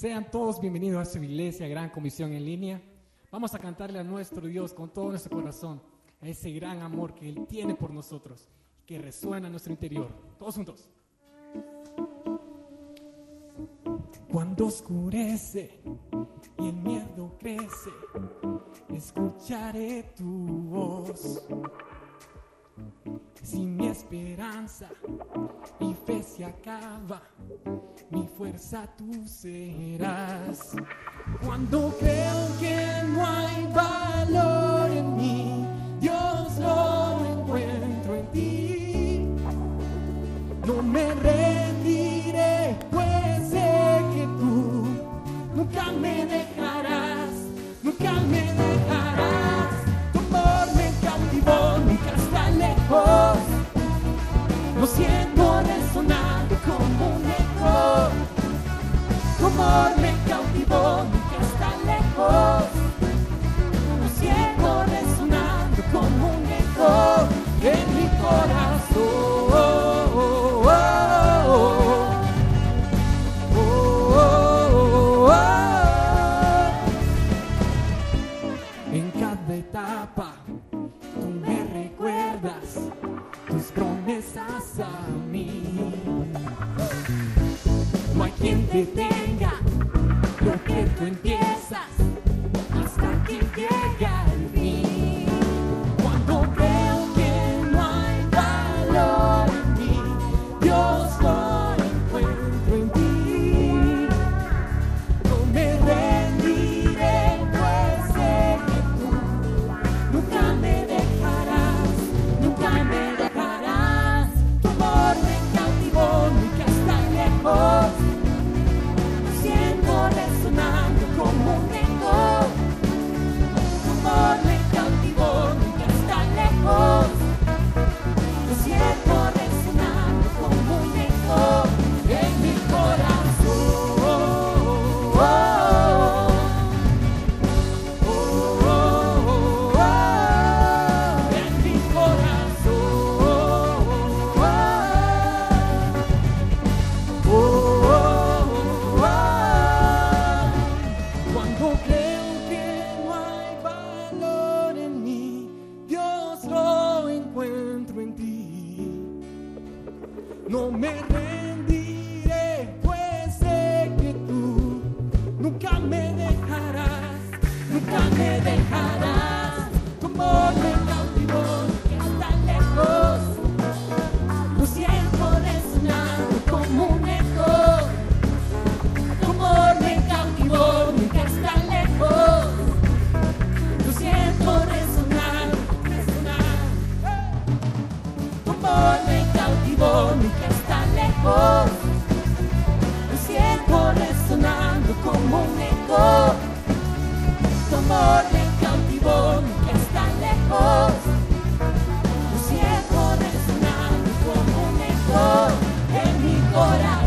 Sean todos bienvenidos a su iglesia, Gran Comisión en línea. Vamos a cantarle a nuestro Dios con todo nuestro corazón, a ese gran amor que Él tiene por nosotros, que resuena en nuestro interior. Todos juntos. Cuando oscurece y el miedo crece, escucharé tu voz. Si mi esperanza y fe se acaba, mi fuerza tú serás. Cuando creo que no hay valor en mí, Dios lo encuentro en ti. No me rendiré, pues sé que tú nunca me dejarás, nunca me dejarás. Tu amor me cautivó, nunca está lejos. Lo siento resonando como un eco. Tu amor me cautivó, nunca está lejos. Lo siento resonando como un eco en mi corazón. En cada etapa tú me recuerdas tus promesas a mí. No hay quien detenga lo que tú empiezas hasta que llega el fin. Cuando creo que no hay valor en mí, Dios lo encuentro en ti. No me rendiré, pues sé que tú nunca me dejarás, nunca me dejarás. Tu amor me cautivó, nunca está lejos. Lo siento resonando como un eco. Tu amor me cautivó, nunca está lejos. Lo siento resonando como un eco en mi corazón. En mi Cuando creo que no hay valor en mí, Dios lo encuentro en ti. No me rendiré, pues sé que tú nunca me dejarás, nunca me dejarás. Tu amor me cautivó, nunca está lejos. Lo siento resonando como un eco. Tu amor me cautivó, nunca está lejos. Lo siento resonar, resonar. Tu amor me cautivó, nunca está lejos. Lo siento resonando como un eco. Tu amor me cautivó, nunca está lejos. Lo siento resonando como un eco en mi corazón.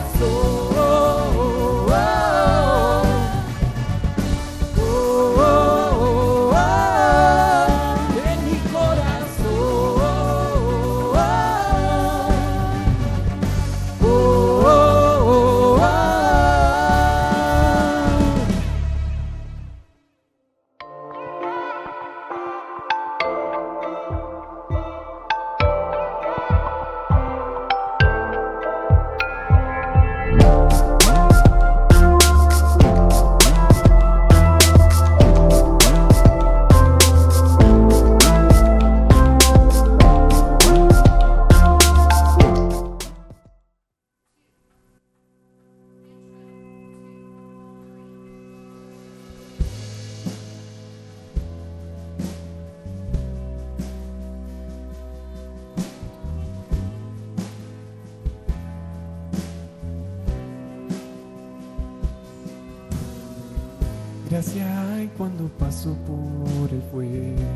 En mi corazón. Gracia hay cuando paso por el fuego,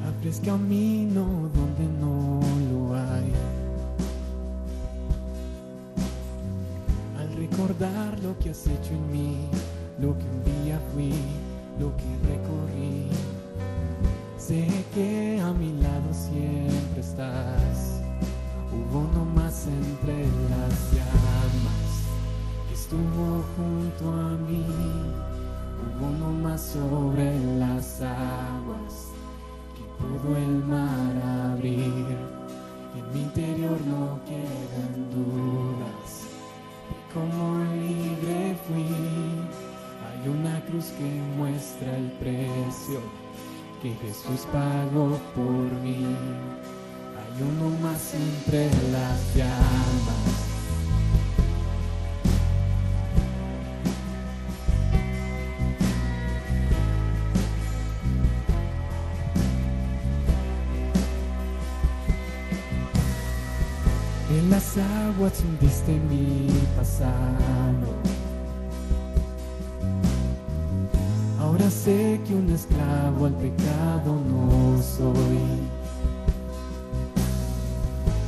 abres camino donde no lo hay. Al recordar lo que has hecho en mí, lo que un día fui, lo que recorrí, sé que a mi lado siempre estás. Hubo no más entre las llamas. que Jesús pagó por mí. Hay uno más entre las llamas. En las aguas hundiste mi pasado. Ahora sé que un esclavo al pecado no soy.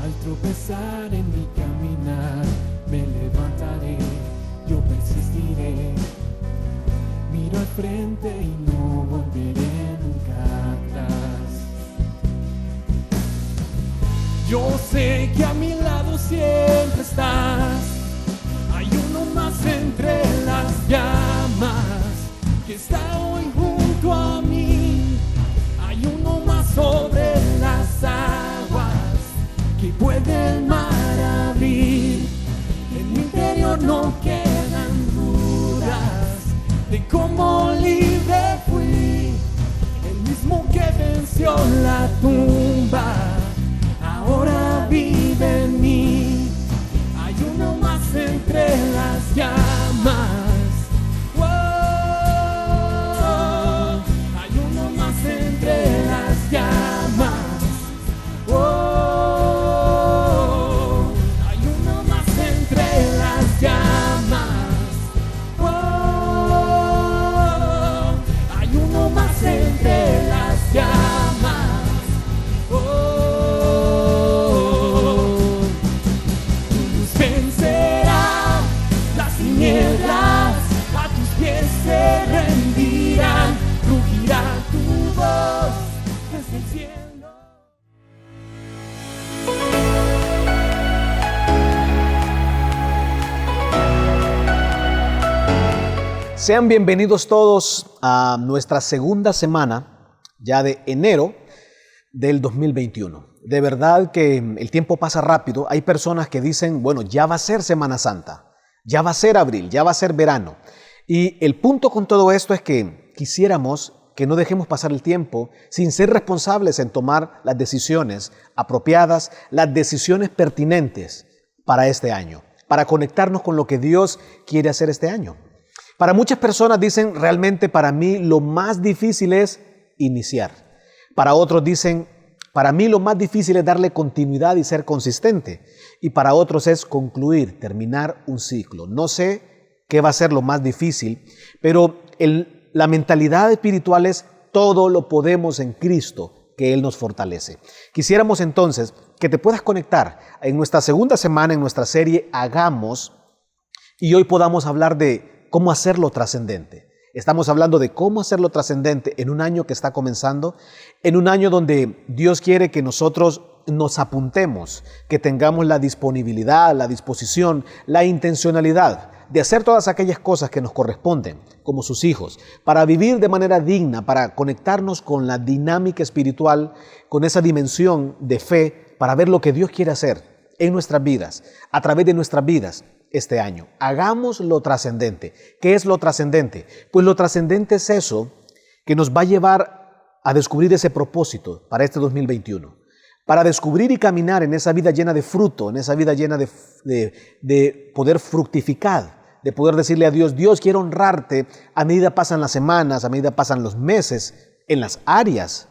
Al tropezar en mi caminar, me levantaré, yo persistiré. Miro al frente y no volveré nunca atrás. Yo sé que a mi lado siempre estás. Hay uno más entre las llamas que está hoy junto a mí. Hay uno más sobre las aguas que puede el mar abrir. En mi interior no quedan dudas de cómo libre fui. El mismo que venció la tumba ahora vive en mí. Hay uno más entre las llamas. Oh, hay uno más entre las llamas. Oh, hay uno más entre las llamas. Oh, hay uno más entre las llamas. Oh, a tus pies se rendirán, rugirá tu voz desde el cielo. Sean bienvenidos todos a nuestra segunda semana ya de enero del 2021. De verdad que el tiempo pasa rápido. Hay personas que dicen, bueno, ya va a ser Semana Santa. Ya va a ser abril, ya va a ser verano. Y el punto con todo esto es que quisiéramos que no dejemos pasar el tiempo sin ser responsables en tomar las decisiones apropiadas, las decisiones pertinentes para este año, para conectarnos con lo que Dios quiere hacer este año. Para muchas personas dicen, realmente para mí lo más difícil es iniciar. Para otros dicen, para mí lo más difícil es darle continuidad y ser consistente. Y para otros es concluir, terminar un ciclo. No sé qué va a ser lo más difícil, pero la mentalidad espiritual es todo lo podemos en Cristo, que Él nos fortalece. Quisiéramos entonces que te puedas conectar en nuestra segunda semana en nuestra serie Hagamos, y hoy podamos hablar de cómo hacerlo trascendente. Estamos hablando de cómo hacerlo trascendente en un año que está comenzando, en un año donde Dios quiere que nosotros nos apuntemos, que tengamos la disponibilidad, la disposición, la intencionalidad de hacer todas aquellas cosas que nos corresponden como sus hijos, para vivir de manera digna, para conectarnos con la dinámica espiritual, con esa dimensión de fe, para ver lo que Dios quiere hacer en nuestras vidas, a través de nuestras vidas este año. Hagamos lo trascendente. ¿Qué es lo trascendente? Pues lo trascendente es eso que nos va a llevar a descubrir ese propósito para este 2021. Para descubrir y caminar en esa vida llena de fruto, en esa vida llena de poder fructificar, de poder decirle a Dios, Dios, quiero honrarte a medida pasan las semanas, a medida pasan los meses, en las áreas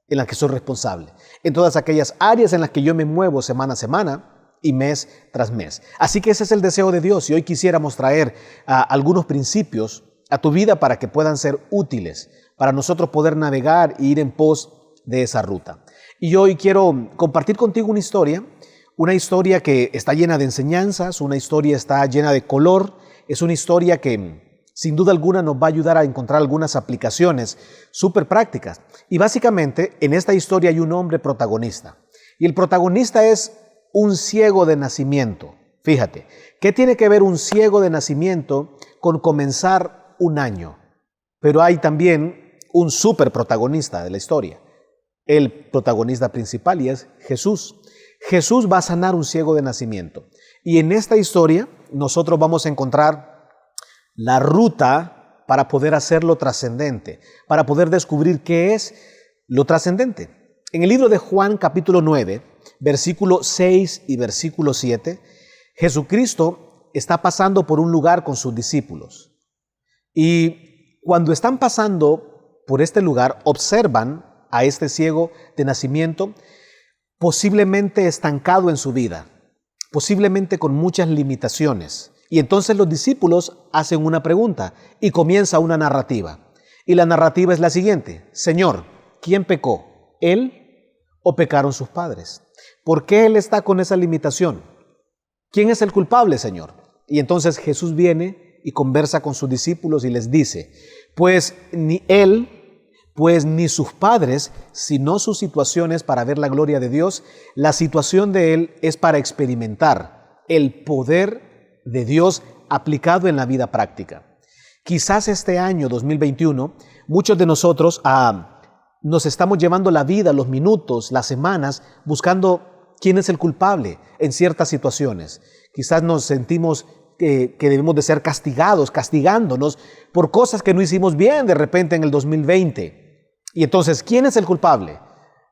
en las que soy responsable, en todas aquellas áreas en las que yo me muevo semana a semana y mes tras mes. Así que ese es el deseo de Dios y hoy quisiéramos traer algunos principios a tu vida para que puedan ser útiles, para nosotros poder navegar e ir en pos de esa ruta. Y hoy quiero compartir contigo una historia que está llena de enseñanzas, una historia está llena de color, es una historia que sin duda alguna nos va a ayudar a encontrar algunas aplicaciones súper prácticas. Y básicamente en esta historia hay un hombre protagonista. Y el protagonista es un ciego de nacimiento. Fíjate, ¿qué tiene que ver un ciego de nacimiento con comenzar un año? Pero hay también un súper protagonista de la historia. El protagonista principal y es Jesús. Jesús va a sanar un ciego de nacimiento. Y en esta historia nosotros vamos a encontrar la ruta para poder hacerlo trascendente, para poder descubrir qué es lo trascendente. En el libro de Juan capítulo 9, versículo 6 y versículo 7, Jesucristo está pasando por un lugar con sus discípulos. Y cuando están pasando por este lugar, observan a este ciego de nacimiento, posiblemente estancado en su vida, posiblemente con muchas limitaciones. Y entonces los discípulos hacen una pregunta y comienza una narrativa. Y la narrativa es la siguiente: Señor, ¿quién pecó? ¿Él o pecaron sus padres? ¿Por qué él está con esa limitación? ¿Quién es el culpable, Señor? Y entonces Jesús viene y conversa con sus discípulos y les dice: pues ni él, pues ni sus padres, sino su situación es para ver la gloria de Dios. La situación de él es para experimentar el poder de Dios aplicado en la vida práctica. Quizás este año 2021, muchos de nosotros nos estamos llevando la vida, los minutos, las semanas, buscando quién es el culpable en ciertas situaciones. Quizás nos sentimos que debemos de ser castigándonos por cosas que no hicimos bien de repente en el 2020. Y entonces, ¿quién es el culpable?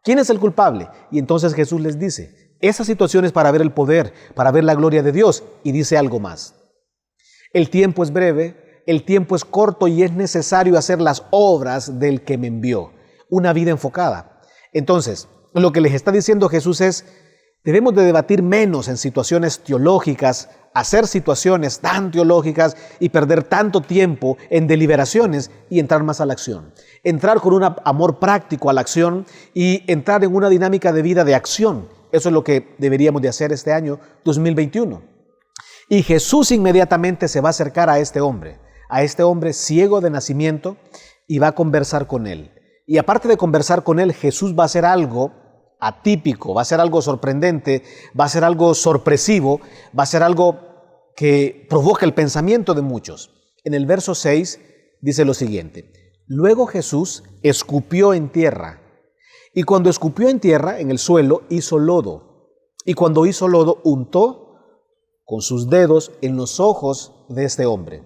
¿Quién es el culpable? Y entonces Jesús les dice, esa situación es para ver el poder, para ver la gloria de Dios. Y dice algo más: el tiempo es breve, el tiempo es corto y es necesario hacer las obras del que me envió. Una vida enfocada. Entonces, lo que les está diciendo Jesús es, debemos de debatir menos en situaciones teológicas, hacer situaciones tan teológicas y perder tanto tiempo en deliberaciones y entrar más a la acción. Entrar con un amor práctico a la acción y entrar en una dinámica de vida de acción. Eso es lo que deberíamos de hacer este año 2021. Y Jesús inmediatamente se va a acercar a este hombre ciego de nacimiento, y va a conversar con él. Y aparte de conversar con él, Jesús va a hacer algo atípico, va a ser algo sorprendente, va a ser algo sorpresivo, va a ser algo que provoca el pensamiento de muchos. En el verso 6 dice lo siguiente: luego Jesús escupió en tierra, y cuando escupió en tierra, en el suelo, hizo lodo, y cuando hizo lodo, untó con sus dedos en los ojos de este hombre,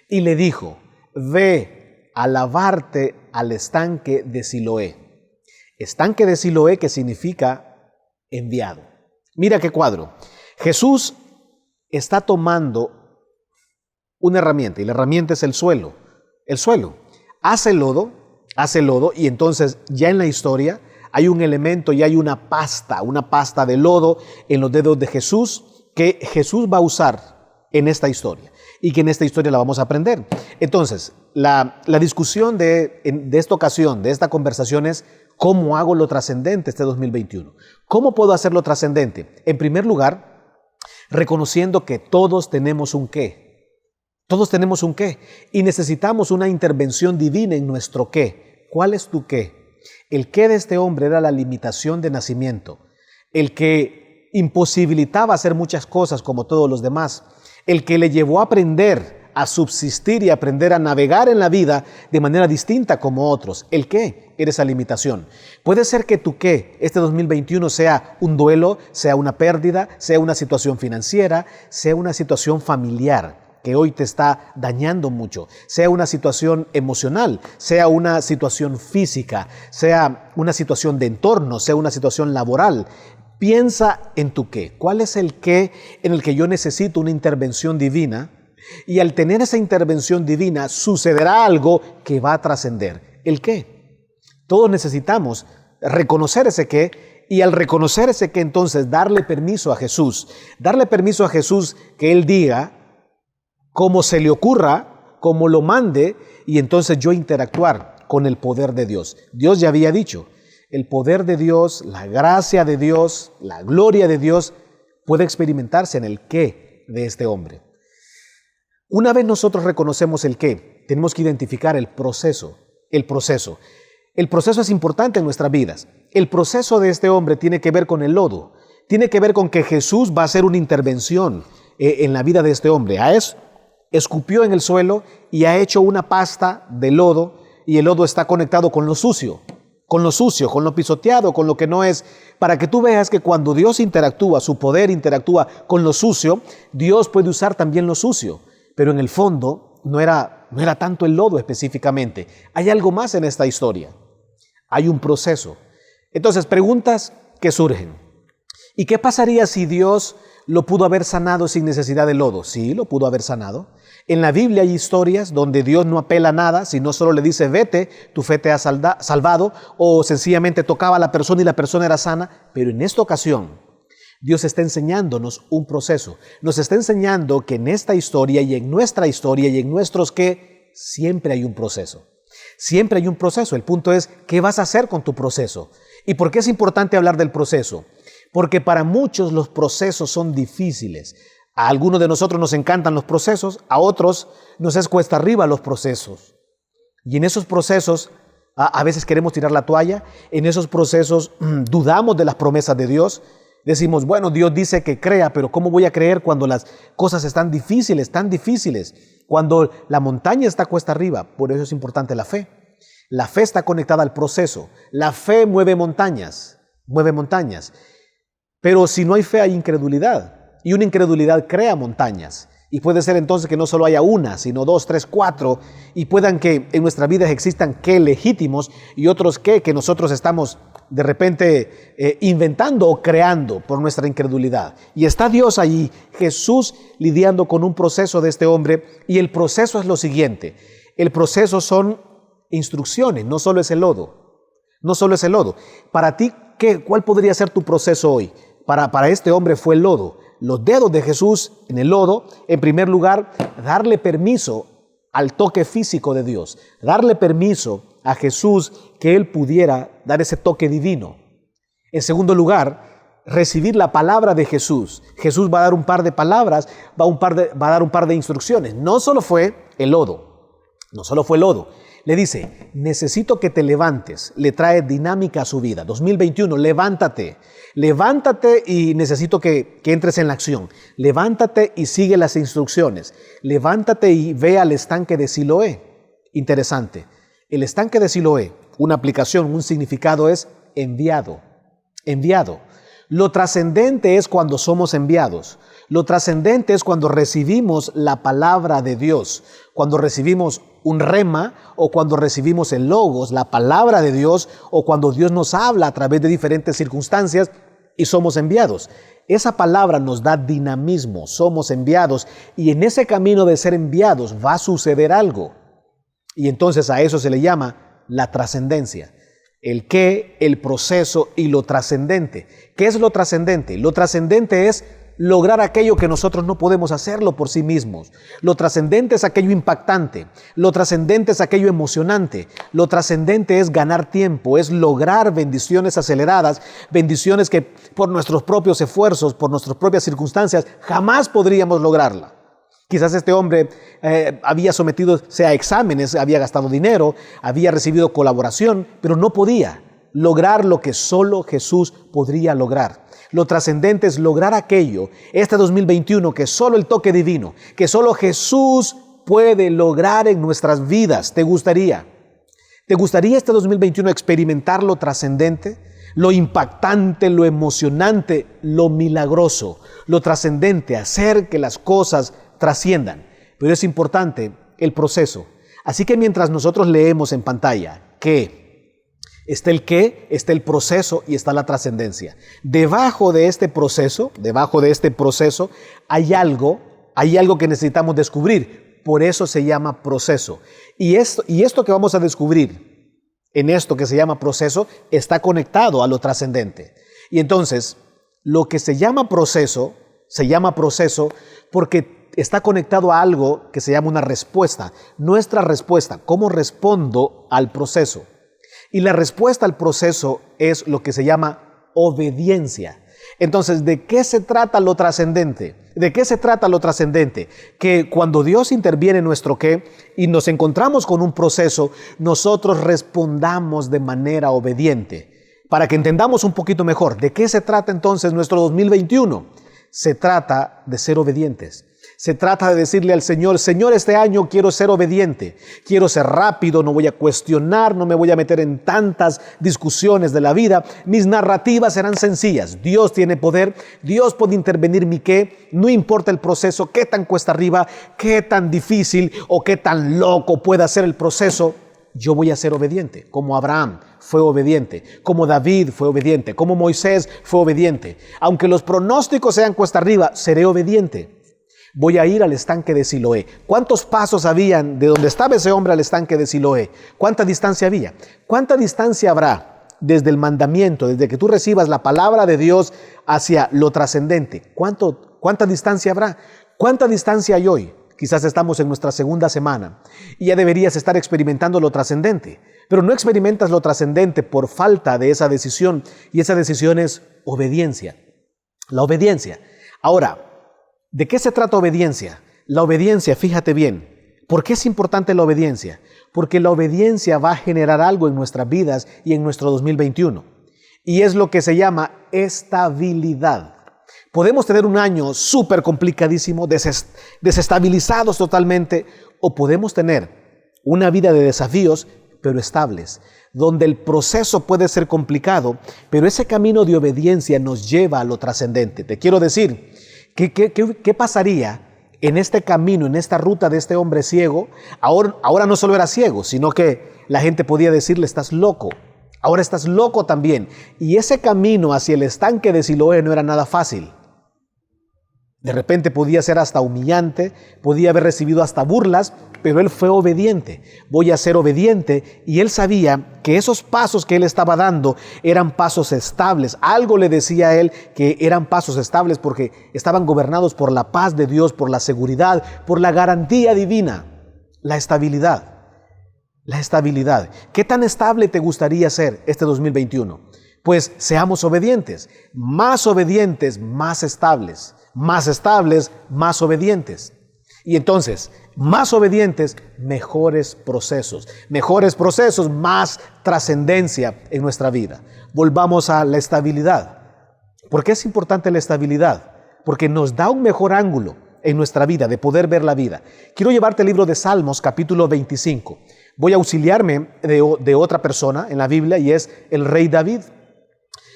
y le dijo: ve a lavarte al estanque de Siloé. Estanque de Siloé, que significa enviado. Mira qué cuadro. Jesús está tomando una herramienta, y la herramienta es el suelo. El suelo hace lodo, y entonces ya en la historia hay un elemento y hay una pasta de lodo en los dedos de Jesús que Jesús va a usar en esta historia y que en esta historia la vamos a aprender. Entonces, la discusión de esta ocasión, de esta conversación es: ¿cómo hago lo trascendente este 2021? ¿Cómo puedo hacerlo trascendente? En primer lugar, reconociendo que todos tenemos un qué. Todos tenemos un qué. Y necesitamos una intervención divina en nuestro qué. ¿Cuál es tu qué? El qué de este hombre era la limitación de nacimiento. El que imposibilitaba hacer muchas cosas como todos los demás. El que le llevó a aprender a subsistir y aprender a navegar en la vida de manera distinta como otros. ¿El qué? Era esa limitación. Puede ser que tu qué este 2021 sea un duelo, sea una pérdida, sea una situación financiera, sea una situación familiar que hoy te está dañando mucho, sea una situación emocional, sea una situación física, sea una situación de entorno, sea una situación laboral. Piensa en tu qué. ¿Cuál es el qué en el que yo necesito una intervención divina? Y al tener esa intervención divina, sucederá algo que va a trascender. ¿El qué? Todos necesitamos reconocer ese qué, y al reconocer ese qué, entonces darle permiso a Jesús que Él diga como se le ocurra, como lo mande, y entonces yo interactuar con el poder de Dios. Dios ya había dicho, el poder de Dios, la gracia de Dios, la gloria de Dios puede experimentarse en el qué de este hombre. Una vez nosotros reconocemos el qué, tenemos que identificar el proceso. El proceso es importante en nuestras vidas. El proceso de este hombre tiene que ver con el lodo. Tiene que ver con que Jesús va a hacer una intervención en la vida de este hombre. Escupió en el suelo y ha hecho una pasta de lodo, y el lodo está conectado con lo sucio, con lo pisoteado, con lo que no es, para que tú veas que cuando Dios interactúa, su poder interactúa con lo sucio, Dios puede usar también lo sucio. Pero en el fondo no era tanto el lodo específicamente. Hay algo más en esta historia. Hay un proceso. Entonces, preguntas que surgen. ¿Y qué pasaría si Dios lo pudo haber sanado sin necesidad de lodo? Sí, lo pudo haber sanado. En la Biblia hay historias donde Dios no apela a nada, sino solo le dice, vete, tu fe te ha salvado, o sencillamente tocaba a la persona y la persona era sana. Pero en esta ocasión, Dios está enseñándonos un proceso. Nos está enseñando que en esta historia y en nuestra historia y en nuestros qué, siempre hay un proceso. Siempre hay un proceso. El punto es, ¿qué vas a hacer con tu proceso? ¿Y por qué es importante hablar del proceso? Porque para muchos los procesos son difíciles. A algunos de nosotros nos encantan los procesos, a otros nos es cuesta arriba los procesos. Y en esos procesos a veces queremos tirar la toalla, en esos procesos dudamos de las promesas de Dios. Decimos, bueno, Dios dice que crea, pero ¿cómo voy a creer cuando las cosas están difíciles, tan difíciles? Cuando la montaña está cuesta arriba. Por eso es importante la fe. La fe está conectada al proceso. La fe mueve montañas, mueve montañas. Pero si no hay fe hay incredulidad. Y una incredulidad crea montañas. Y puede ser entonces que no solo haya una, sino 2, 3, 4. Y puedan que en nuestra vida existan qué legítimos y otros qué que nosotros estamos de repente inventando o creando por nuestra incredulidad. Y está Dios allí, Jesús lidiando con un proceso de este hombre. Y el proceso es lo siguiente. El proceso son instrucciones, no solo es el lodo. No solo es el lodo. Para ti, ¿cuál podría ser tu proceso hoy? Para este hombre fue el lodo. Los dedos de Jesús en el lodo, en primer lugar, darle permiso al toque físico de Dios. Darle permiso a Jesús que Él pudiera dar ese toque divino. En segundo lugar, recibir la palabra de Jesús. Jesús va a dar un par de palabras, va a dar un par de instrucciones. No solo fue el lodo, no solo fue el lodo. Le dice, necesito que te levantes. Le trae dinámica a su vida. 2021, levántate. Levántate y necesito que entres en la acción. Levántate y sigue las instrucciones. Levántate y ve al estanque de Siloé. Interesante. El estanque de Siloé, una aplicación, un significado es enviado. Enviado. Lo trascendente es cuando somos enviados. Lo trascendente es cuando recibimos la palabra de Dios, cuando recibimos un rema o cuando recibimos el logos, la palabra de Dios, o cuando Dios nos habla a través de diferentes circunstancias y somos enviados. Esa palabra nos da dinamismo, somos enviados y en ese camino de ser enviados va a suceder algo. Y entonces a eso se le llama la trascendencia. El qué, el proceso y lo trascendente. ¿Qué es lo trascendente? Lo trascendente es lograr aquello que nosotros no podemos hacerlo por sí mismos. Lo trascendente es aquello impactante. Lo trascendente es aquello emocionante. Lo trascendente es ganar tiempo, es lograr bendiciones aceleradas, bendiciones que por nuestros propios esfuerzos, por nuestras propias circunstancias, jamás podríamos lograrla. Quizás este hombre había sometido a exámenes, había gastado dinero, había recibido colaboración, pero no podía lograr lo que solo Jesús podría lograr. Lo trascendente es lograr aquello, este 2021, que solo el toque divino, que solo Jesús puede lograr en nuestras vidas. ¿Te gustaría? ¿Te gustaría este 2021 experimentar lo trascendente? Lo impactante, lo emocionante, lo milagroso, lo trascendente, hacer que las cosas trasciendan. Pero es importante el proceso. Así que mientras nosotros leemos en pantalla que está el qué, está el proceso y está la trascendencia. Debajo de este proceso hay algo que necesitamos descubrir. Por eso se llama proceso. Y esto que vamos a descubrir en esto que se llama proceso está conectado a lo trascendente. Y entonces, lo que se llama proceso porque está conectado a algo que se llama una respuesta. Nuestra respuesta, ¿cómo respondo al proceso? Y la respuesta al proceso es lo que se llama obediencia. Entonces, ¿de qué se trata lo trascendente? ¿De qué se trata lo trascendente? Que cuando Dios interviene en nuestro qué y nos encontramos con un proceso, nosotros respondamos de manera obediente. Para que entendamos un poquito mejor, ¿de qué se trata entonces nuestro 2021? Se trata de ser obedientes. Se trata de decirle al Señor, Señor, este año quiero ser obediente, quiero ser rápido, no voy a cuestionar, no me voy a meter en tantas discusiones de la vida, mis narrativas serán sencillas. Dios tiene poder, Dios puede intervenir mi qué, no importa el proceso, qué tan cuesta arriba, qué tan difícil o qué tan loco pueda ser el proceso, yo voy a ser obediente, como Abraham fue obediente, como David fue obediente, como Moisés fue obediente. Aunque los pronósticos sean cuesta arriba, seré obediente. Voy a ir al estanque de Siloé. ¿Cuántos pasos habían de donde estaba ese hombre al estanque de Siloé? ¿Cuánta distancia había? ¿Cuánta distancia habrá desde el mandamiento, desde que tú recibas la palabra de Dios hacia lo trascendente? ¿Cuánta distancia habrá? ¿Cuánta distancia hay hoy? Quizás estamos en nuestra segunda semana y ya deberías estar experimentando lo trascendente, pero no experimentas lo trascendente por falta de esa decisión, y esa decisión es obediencia. La obediencia. Ahora, ¿de qué se trata obediencia? La obediencia, fíjate bien, ¿por qué es importante la obediencia? Porque la obediencia va a generar algo en nuestras vidas y en nuestro 2021, y es lo que se llama estabilidad. Podemos tener un año súper complicadísimo, desestabilizados totalmente, o podemos tener una vida de desafíos, pero estables, donde el proceso puede ser complicado, pero ese camino de obediencia nos lleva a lo trascendente. Te quiero decir, ¿qué pasaría en este camino, en esta ruta de este hombre ciego? Ahora no solo era ciego, sino que la gente podía decirle, estás loco. Ahora estás loco también. Y ese camino hacia el estanque de Siloé no era nada fácil. De repente podía ser hasta humillante, podía haber recibido hasta burlas, pero él fue obediente. Voy a ser obediente, y él sabía que esos pasos que él estaba dando eran pasos estables. Algo le decía a él que eran pasos estables porque estaban gobernados por la paz de Dios, por la seguridad, por la garantía divina, la estabilidad. La estabilidad. ¿Qué tan estable te gustaría ser este 2021? Pues seamos obedientes, más estables. Más estables, más obedientes. Y entonces, más obedientes, mejores procesos, más trascendencia en nuestra vida. Volvamos a la estabilidad. ¿Por qué es importante la estabilidad? Porque nos da un mejor ángulo en nuestra vida, de poder ver la vida. Quiero llevarte el libro de Salmos, capítulo 25. Voy a auxiliarme de otra persona en la Biblia, y es el rey David.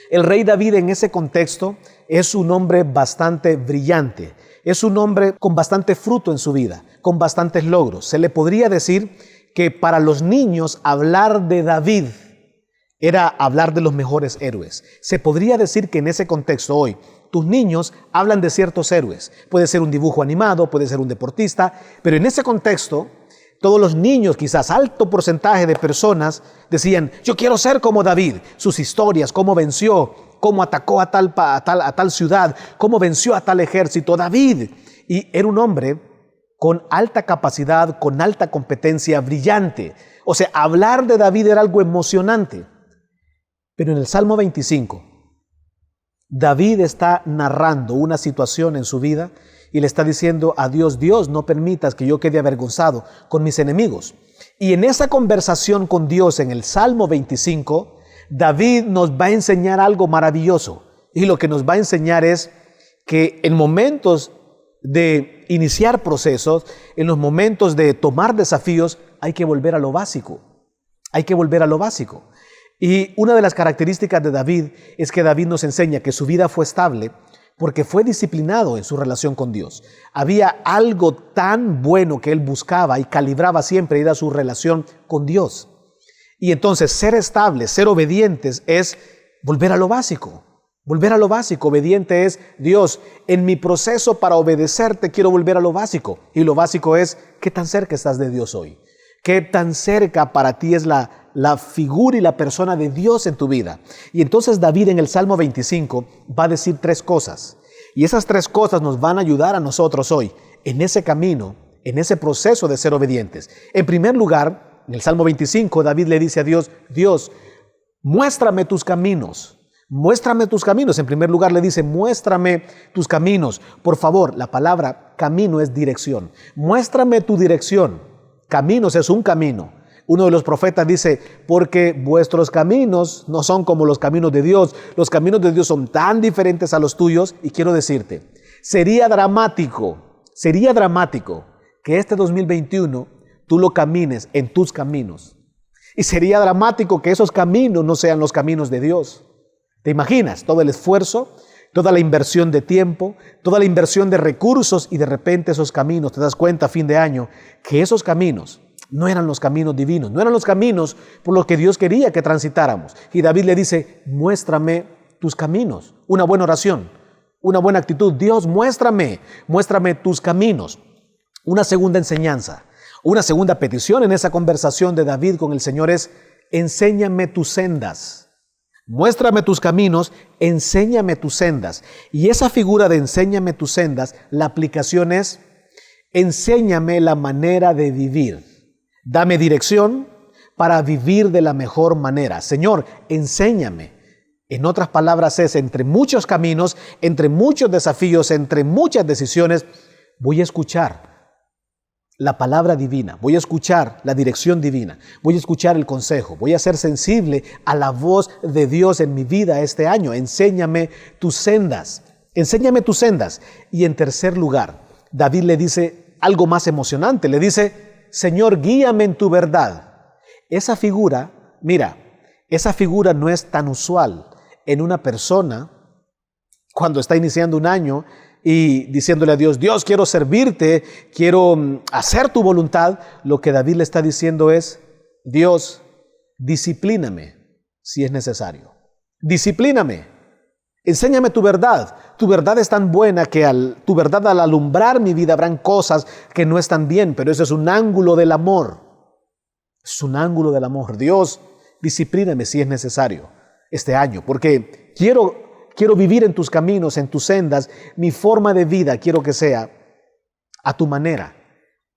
El rey David en ese contexto es un hombre bastante brillante, es un hombre con bastante fruto en su vida, con bastantes logros. Se le podría decir que para los niños hablar de David era hablar de los mejores héroes. Se podría decir que en ese contexto hoy, tus niños hablan de ciertos héroes. Puede ser un dibujo animado, puede ser un deportista, pero en ese contexto, todos los niños, quizás alto porcentaje de personas, decían, yo quiero ser como David. Sus historias, cómo venció, cómo atacó a tal ciudad, cómo venció a tal ejército. David. Y era un hombre con alta capacidad, con alta competencia, brillante. O sea, hablar de David era algo emocionante. Pero en el Salmo 25, David está narrando una situación en su vida y le está diciendo a Dios, Dios, no permitas que yo quede avergonzado con mis enemigos. Y en esa conversación con Dios en el Salmo 25, David nos va a enseñar algo maravilloso. Y lo que nos va a enseñar es que en momentos de iniciar procesos, en los momentos de tomar desafíos, hay que volver a lo básico. Hay que volver a lo básico. Y una de las características de David es que David nos enseña que su vida fue estable porque fue disciplinado en su relación con Dios. Había algo tan bueno que él buscaba y calibraba siempre, era su relación con Dios. Y entonces ser estables, ser obedientes es volver a lo básico. Volver a lo básico. Obediente es, Dios, en mi proceso para obedecerte quiero volver a lo básico. Y lo básico es, ¿qué tan cerca estás de Dios hoy? ¿Qué tan cerca para ti es la figura y la persona de Dios en tu vida? Y entonces David en el Salmo 25 va a decir 3 cosas. Y esas 3 cosas nos van a ayudar a nosotros hoy en ese camino, en ese proceso de ser obedientes. En primer lugar, en el Salmo 25, David le dice a Dios, Dios, muéstrame tus caminos. Muéstrame tus caminos. En primer lugar le dice, muéstrame tus caminos. Por favor, la palabra camino es dirección. Muéstrame tu dirección. Caminos es un camino. Uno de los profetas dice, porque vuestros caminos no son como los caminos de Dios. Los caminos de Dios son tan diferentes a los tuyos. Y quiero decirte, sería dramático que este 2021 tú lo camines en tus caminos. Y sería dramático que esos caminos no sean los caminos de Dios. ¿Te imaginas? Todo el esfuerzo, toda la inversión de tiempo, toda la inversión de recursos, y de repente esos caminos, te das cuenta a fin de año que esos caminos No eran los caminos divinos, no eran los caminos por los que Dios quería que transitáramos. Y David le dice, muéstrame tus caminos. Una buena oración, una buena actitud. Dios, muéstrame tus caminos. Una segunda enseñanza, una segunda petición en esa conversación de David con el Señor es, enséñame tus sendas. Muéstrame tus caminos, enséñame tus sendas. Y esa figura de enséñame tus sendas, la aplicación es, enséñame la manera de vivir. Dame dirección para vivir de la mejor manera. Señor, enséñame. En otras palabras es, entre muchos caminos, entre muchos desafíos, entre muchas decisiones, voy a escuchar la palabra divina, voy a escuchar la dirección divina, voy a escuchar el consejo, voy a ser sensible a la voz de Dios en mi vida este año. Enséñame tus sendas, enséñame tus sendas. Y en tercer lugar, David le dice algo más emocionante, le dice, Señor, guíame en tu verdad. Esa figura, mira, esa figura no es tan usual en una persona cuando está iniciando un año y diciéndole a Dios, Dios, quiero servirte, quiero hacer tu voluntad. Lo que David le está diciendo es, Dios, disciplíname si es necesario. Disciplíname. Enséñame tu verdad. Tu verdad es tan buena que tu verdad al alumbrar mi vida habrán cosas que no están bien, pero eso es un ángulo del amor. Es un ángulo del amor. Dios, disciplíname si es necesario este año, porque quiero vivir en tus caminos, en tus sendas. Mi forma de vida quiero que sea a tu manera.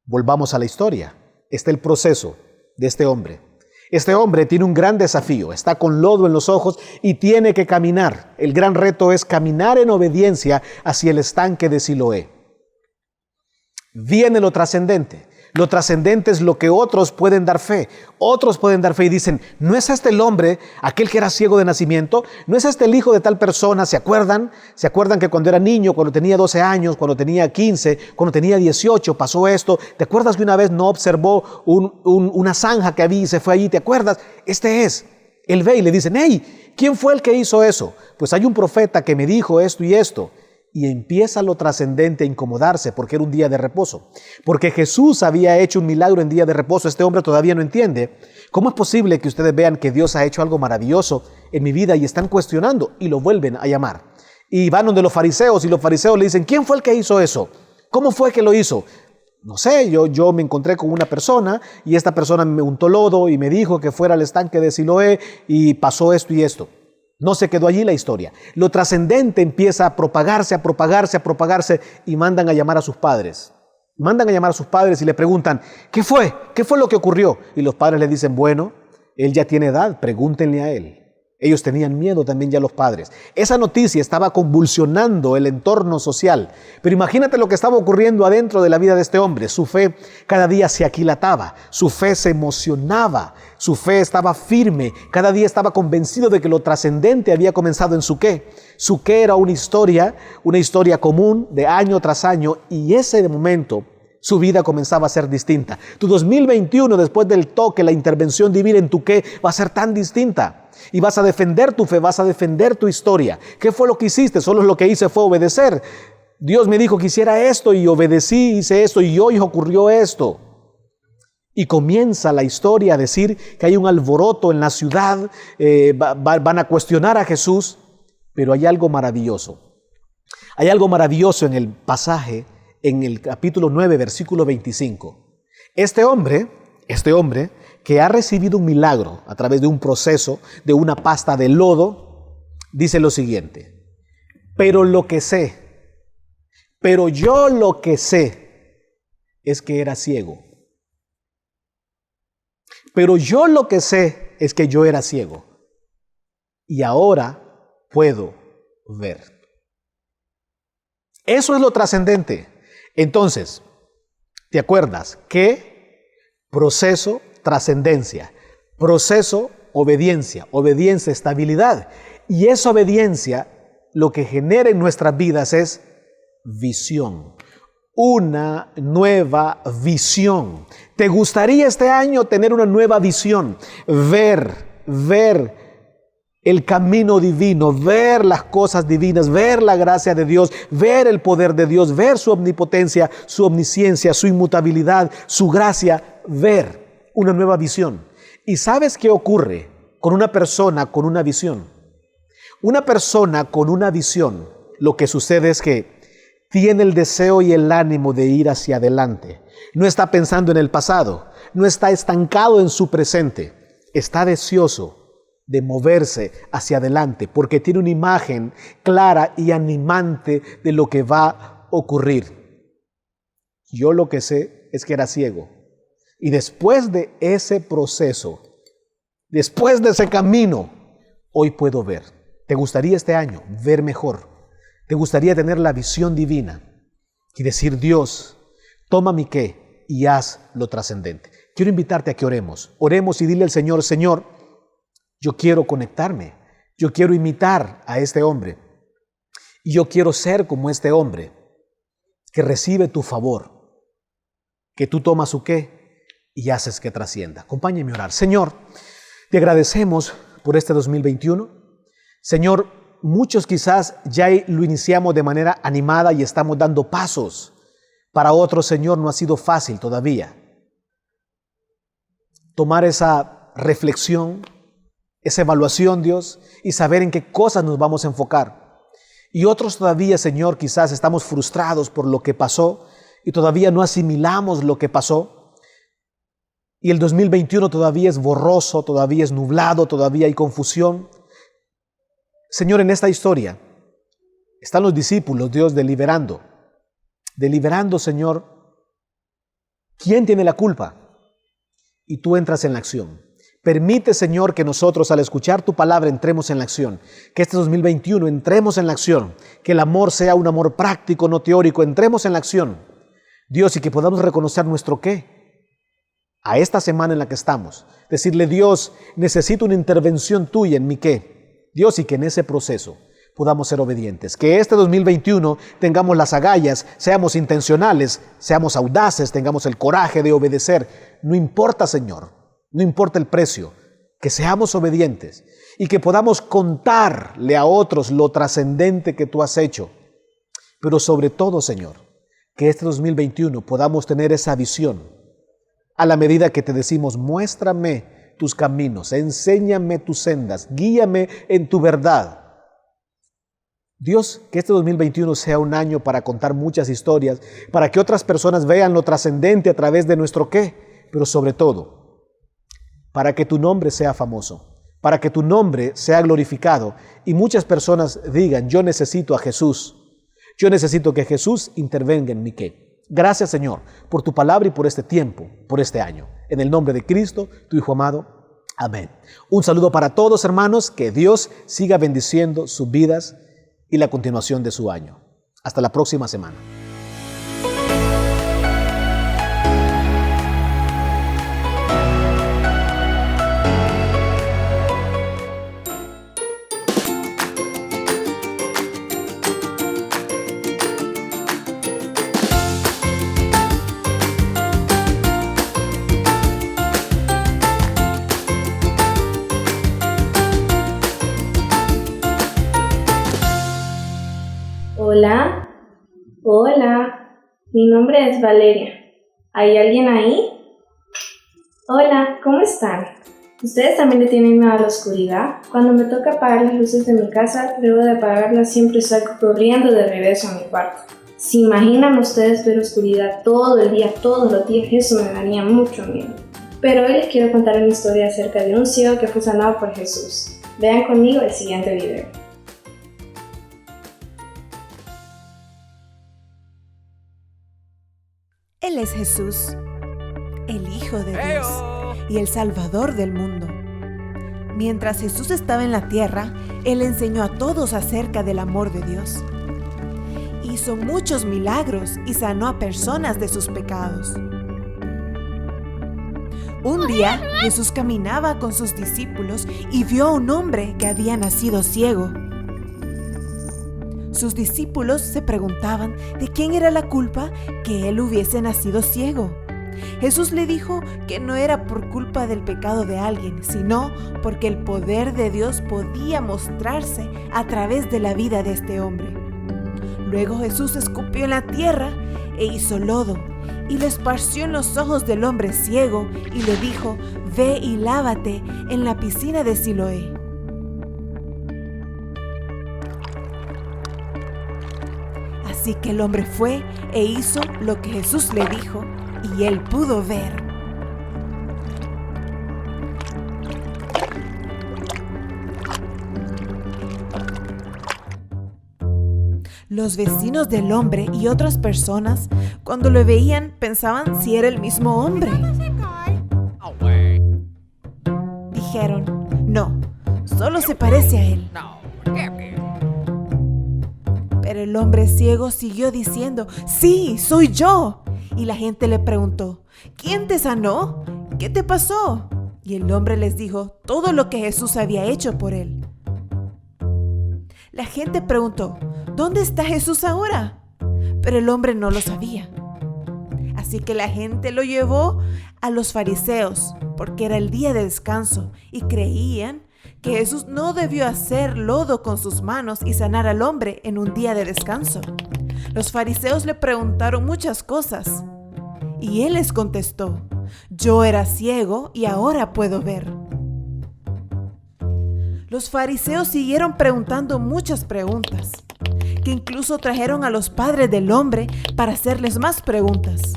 Volvamos a la historia. Está el proceso de este hombre. Este hombre tiene un gran desafío, está con lodo en los ojos y tiene que caminar. El gran reto es caminar en obediencia hacia el estanque de Siloé. Viene lo trascendente. Lo trascendente es lo que otros pueden dar fe. Otros pueden dar fe y dicen, ¿no es este el hombre, aquel que era ciego de nacimiento? ¿No es este el hijo de tal persona? ¿Se acuerdan? ¿Se acuerdan que cuando era niño, cuando tenía 12 años, cuando tenía 15, cuando tenía 18, pasó esto? ¿Te acuerdas que una vez no observó una zanja que había y se fue allí? ¿Te acuerdas? Este es. Él ve y le dicen, hey, ¿quién fue el que hizo eso? Pues hay un profeta que me dijo esto y esto. Y empieza lo trascendente a incomodarse porque era un día de reposo. Porque Jesús había hecho un milagro en día de reposo. Este hombre todavía no entiende. ¿Cómo es posible que ustedes vean que Dios ha hecho algo maravilloso en mi vida y están cuestionando y lo vuelven a llamar? Y van donde los fariseos y los fariseos le dicen, ¿quién fue el que hizo eso? ¿Cómo fue que lo hizo? No sé, yo me encontré con una persona y esta persona me untó lodo y me dijo que fuera al estanque de Siloé y pasó esto y esto. No se quedó allí la historia. Lo trascendente empieza a propagarse y mandan a llamar a sus padres. Mandan a llamar a sus padres y le preguntan, ¿qué fue? ¿Qué fue lo que ocurrió? Y los padres le dicen, bueno, él ya tiene edad, pregúntenle a él. Ellos tenían miedo también ya los padres. Esa noticia estaba convulsionando el entorno social. Pero imagínate lo que estaba ocurriendo adentro de la vida de este hombre. Su fe cada día se aquilataba, su fe se emocionaba, su fe estaba firme. Cada día estaba convencido de que lo trascendente había comenzado en su qué. Su qué era una historia común de año tras año y ese momento su vida comenzaba a ser distinta. Tu 2021, después del toque, la intervención divina en tu qué, va a ser tan distinta. Y vas a defender tu fe, vas a defender tu historia. ¿Qué fue lo que hiciste? Solo lo que hice fue obedecer. Dios me dijo que hiciera esto y obedecí, hice esto y hoy ocurrió esto. Y comienza la historia a decir que hay un alboroto en la ciudad, van a cuestionar a Jesús, pero hay algo maravilloso. Hay algo maravilloso en el pasaje, en el capítulo 9, versículo 25. Este hombre que ha recibido un milagro a través de un proceso, de una pasta de lodo, dice lo siguiente, pero yo lo que sé es que era ciego. Pero yo lo que sé es que yo era ciego y ahora puedo ver. Eso es lo trascendente. Entonces, ¿te acuerdas? ¿Qué? Proceso, trascendencia. Proceso, obediencia. Obediencia, estabilidad. Y esa obediencia lo que genera en nuestras vidas es visión. Una nueva visión. ¿Te gustaría este año tener una nueva visión? Ver el camino divino, ver las cosas divinas, ver la gracia de Dios, ver el poder de Dios, ver su omnipotencia, su omnisciencia, su inmutabilidad, su gracia, ver. una nueva visión. ¿Y sabes qué ocurre con una persona con una visión? Una persona con una visión, lo que sucede es que tiene el deseo y el ánimo de ir hacia adelante. No está pensando en el pasado, no está estancado en su presente, está deseoso de moverse hacia adelante porque tiene una imagen clara y animante de lo que va a ocurrir. Yo lo que sé es que era ciego. Y después de ese proceso, después de ese camino, hoy puedo ver. ¿Te gustaría este año ver mejor? ¿Te gustaría tener la visión divina y decir, Dios, toma mi qué y haz lo trascendente? Quiero invitarte a que oremos. Oremos y dile al Señor, Señor, yo quiero conectarme, yo quiero imitar a este hombre y yo quiero ser como este hombre que recibe tu favor, que tú tomas su qué y haces que trascienda. Acompáñame a orar. Señor, te agradecemos por este 2021. Señor, muchos quizás ya lo iniciamos de manera animada y estamos dando pasos. Para otros, Señor, no ha sido fácil todavía tomar esa reflexión, esa evaluación, Dios, y saber en qué cosas nos vamos a enfocar. Y otros todavía, Señor, quizás estamos frustrados por lo que pasó y todavía no asimilamos lo que pasó. Y el 2021 todavía es borroso, todavía es nublado, todavía hay confusión. Señor, en esta historia están los discípulos, Dios, deliberando, Señor, ¿quién tiene la culpa? Y tú entras en la acción. Permite, Señor, que nosotros al escuchar tu palabra entremos en la acción. Que este 2021 entremos en la acción. Que el amor sea un amor práctico, no teórico. Entremos en la acción. Dios, y que podamos reconocer nuestro qué. A esta semana en la que estamos. Decirle, Dios, necesito una intervención tuya en mi qué. Dios, y que en ese proceso podamos ser obedientes. Que este 2021 tengamos las agallas, seamos intencionales, seamos audaces, tengamos el coraje de obedecer. No importa, Señor, no importa el precio, que seamos obedientes y que podamos contarle a otros lo trascendente que tú has hecho. Pero sobre todo, Señor, que este 2021 podamos tener esa visión a la medida que te decimos, muéstrame tus caminos, enséñame tus sendas, guíame en tu verdad. Dios, que este 2021 sea un año para contar muchas historias, para que otras personas vean lo trascendente a través de nuestro qué, pero sobre todo, para que tu nombre sea famoso, para que tu nombre sea glorificado y muchas personas digan, yo necesito a Jesús, yo necesito que Jesús intervenga en mi qué. Gracias, Señor, por tu palabra y por este tiempo, por este año. En el nombre de Cristo, tu Hijo amado. Amén. Un saludo para todos, hermanos, que Dios siga bendiciendo sus vidas y la continuación de su año. Hasta la próxima semana. Hola, hola, mi nombre es Valeria. ¿Hay alguien ahí? Hola, ¿cómo están? ¿Ustedes también le tienen miedo a la oscuridad? Cuando me toca apagar las luces de mi casa, luego de apagarlas siempre salgo corriendo de regreso a mi cuarto. ¿Se imaginan ustedes ver oscuridad todo el día, todos los días? Eso me daría mucho miedo. Pero hoy les quiero contar una historia acerca de un ciego que fue sanado por Jesús. Vean conmigo el siguiente video. Él es Jesús, el Hijo de Dios y el Salvador del mundo. Mientras Jesús estaba en la tierra, Él enseñó a todos acerca del amor de Dios. Hizo muchos milagros y sanó a personas de sus pecados. Un día, Jesús caminaba con sus discípulos y vio a un hombre que había nacido ciego. Sus discípulos se preguntaban de quién era la culpa que él hubiese nacido ciego. Jesús le dijo que no era por culpa del pecado de alguien, sino porque el poder de Dios podía mostrarse a través de la vida de este hombre. Luego Jesús escupió en la tierra e hizo lodo y lo esparció en los ojos del hombre ciego y le dijo: ve y lávate en la piscina de Siloé. Así que el hombre fue e hizo lo que Jesús le dijo y él pudo ver. Los vecinos del hombre y otras personas, cuando lo veían, pensaban si era el mismo hombre. Dijeron: no, solo se parece a él. Pero el hombre ciego siguió diciendo: sí, soy yo. Y la gente le preguntó: ¿quién te sanó? ¿Qué te pasó? Y el hombre les dijo todo lo que Jesús había hecho por él. La gente preguntó: ¿dónde está Jesús ahora? Pero el hombre no lo sabía. Así que la gente lo llevó a los fariseos, porque era el día de descanso, y creían que Jesús no debió hacer lodo con sus manos y sanar al hombre en un día de descanso. Los fariseos le preguntaron muchas cosas, y él les contestó: yo era ciego y ahora puedo ver. Los fariseos siguieron preguntando muchas preguntas, que incluso trajeron a los padres del hombre para hacerles más preguntas.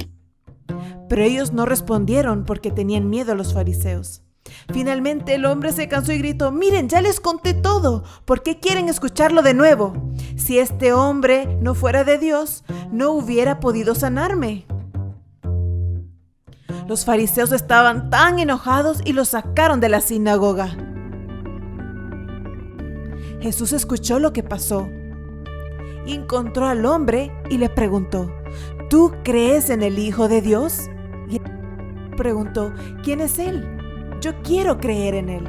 Pero ellos no respondieron porque tenían miedo a los fariseos. Finalmente el hombre se cansó y gritó: miren, ya les conté todo, ¿por qué quieren escucharlo de nuevo? Si este hombre no fuera de Dios, no hubiera podido sanarme. Los fariseos estaban tan enojados y lo sacaron de la sinagoga. Jesús escuchó lo que pasó y encontró al hombre y le preguntó: ¿tú crees en el Hijo de Dios? Y él preguntó: ¿quién es él? Yo quiero creer en él.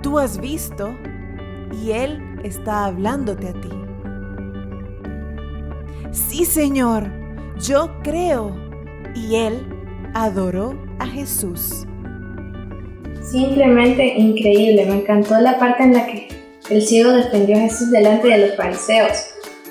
Tú has visto y él está hablándote a ti. Sí, Señor, yo creo. Y él adoró a Jesús. Simplemente increíble, me encantó la parte en la que el ciego defendió a Jesús delante de los fariseos.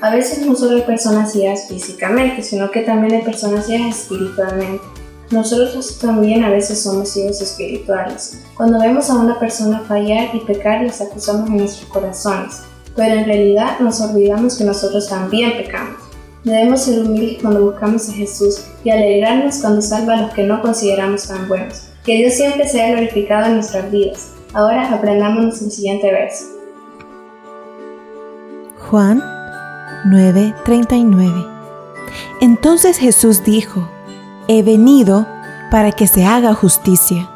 A veces no solo hay personas ciegas físicamente, sino que también hay personas ciegas espiritualmente. Nosotros también a veces somos ciegos espirituales. Cuando vemos a una persona fallar y pecar, les acusamos en nuestros corazones, pero en realidad nos olvidamos que nosotros también pecamos. Debemos ser humildes cuando buscamos a Jesús y alegrarnos cuando salva a los que no consideramos tan buenos. Que Dios siempre sea glorificado en nuestras vidas. Ahora aprendámonos el siguiente verso. Juan 9:39. Entonces Jesús dijo: he venido para que se haga justicia,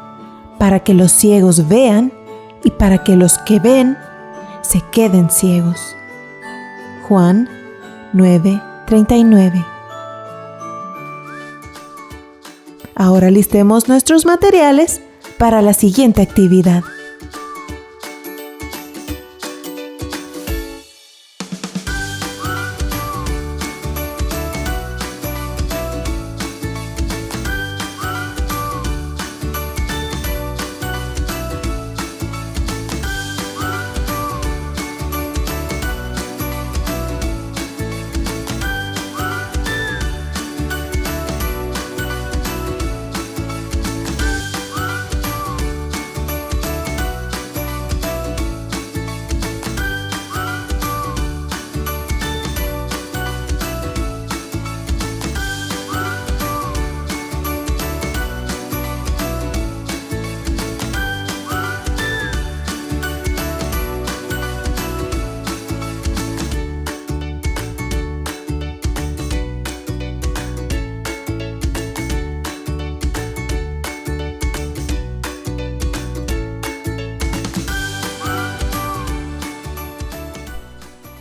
para que los ciegos vean y para que los que ven se queden ciegos. Juan 9:39. Ahora listemos nuestros materiales para la siguiente actividad.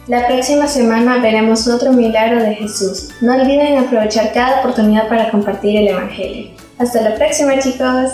La próxima semana veremos otro milagro de Jesús. No olviden aprovechar cada oportunidad para compartir el Evangelio. Hasta la próxima, chicos.